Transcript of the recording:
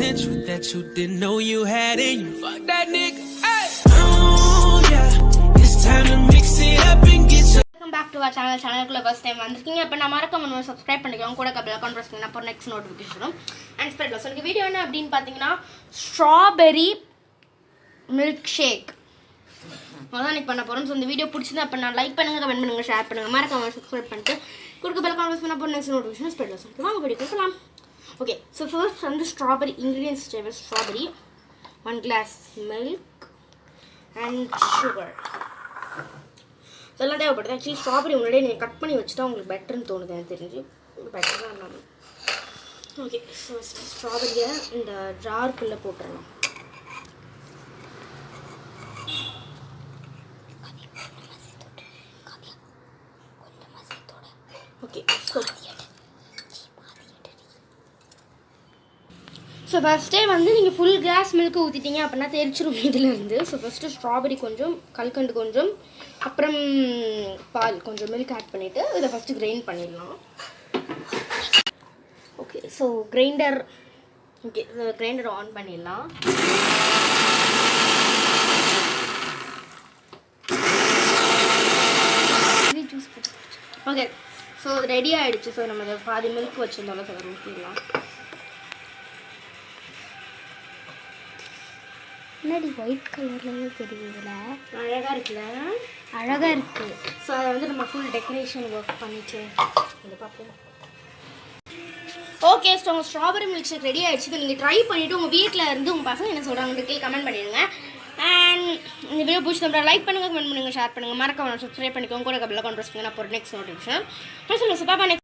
potential that you didn't know you had in you. Fuck that nigga. Hey. Oh yeah, it's time to mix it up and get your. Welcome back to our channel. Channel first time வந்திருக்கீங்க. அப்ப நான் மறக்காம subscribe பண்ணிக்கோங்க. கூட bell icon press பண்ணா அப்போ next notification வரும். And spread love. இந்த வீடியோ என்ன அப்படினு பாத்தீங்கன்னா strawberry milkshake. அதான் இன்னைக்கு பண்ண போறோம். சோ இந்த வீடியோ பிடிச்சிருந்தா அப்ப நான் லைக் பண்ணுங்க, கமெண்ட் பண்ணுங்க, ஷேர் பண்ணுங்க, மறக்காம subscribe பண்ணிட்டு கூட பெல் ஐகான் பிரஸ் பண்ணா அப்போ next notification spread love. வாங்க வீடியோக்கு போலாம். Okay, so first on the strawberry ingredients table strawberry, 1 glass milk and sugar. So எல்லாம் தேவைப்படுது. ஆக்சுவலி ஸ்ட்ராபெரி முன்னாடியே நீங்கள் கட் பண்ணி வச்சுட்டா உங்களுக்கு பெட்டர்னு தோணுது எனக்கு தெரிஞ்சு. பெட்டர் தான் இருந்தாலும். ஓகே, ஸோ ஸ்ட்ராபெரியை இந்த ஜாருக்குள்ளே போட்டுடலாம். ஓகே, ஸோ ஃபஸ்ட்டே வந்து நீங்கள் ஃபுல் கிளாஸ் மில்க் ஊற்றிட்டீங்க அப்படின்னா தெரிச்சிரும் இதிலேருந்து. ஸோ ஃபஸ்ட்டு ஸ்ட்ராபெரி கொஞ்சம், கல்கண்டு கொஞ்சம், அப்புறம் பால் கொஞ்சம் மில்க் ஆட் பண்ணிவிட்டு இதை ஃபஸ்ட்டு கிரைண்ட் பண்ணிடலாம். ஓகே, ஸோ கிரைண்டர் ஆன் பண்ணிடலாம். ஓகே, ஸோ ரெடி ஆகிடுச்சு. ஸோ நம்ம இதை பாதி மில்க் வச்சுருந்தோம்ல, ஸோ ஊற்றிடலாம். என்னடி ஒயிட் கலர்லேயே தெரியுதுல, அழகாக இருக்குல்ல, அழகாக இருக்குது. ஸோ அதை வந்து நம்ம ஃபுல் டெக்கரேஷன் ஒர்க் பண்ணிட்டு இதை பார்ப்போம். ஓகே, ஸோ உங்கள் ஸ்ட்ராபெரி மில்க் ஷேக் ரெடி ஆகிடுச்சு. நீங்கள் ட்ரை பண்ணிவிட்டு உங்கள் வீட்டில் இருந்து உங்கள் பசங்க என்ன சொல்கிறாங்கன்னு கீழே கமெண்ட் பண்ணிடுங்க. அண்ட் இந்த வீடியோ பிடிச்சிருந்தா லைக் பண்ணுங்கள், கமெண்ட் பண்ணுங்கள், ஷேர் பண்ணுங்கள், மறக்காம சப்ஸ்கிரைப் பண்ணிக்கோங்க, கூட பெல் ஐகான் பிரஸ் பண்ணுங்க. அப்புறம் நெக்ஸ்ட் நோட்டிஃபிகேஷன் பாப்பா. நெக்ஸ்ட்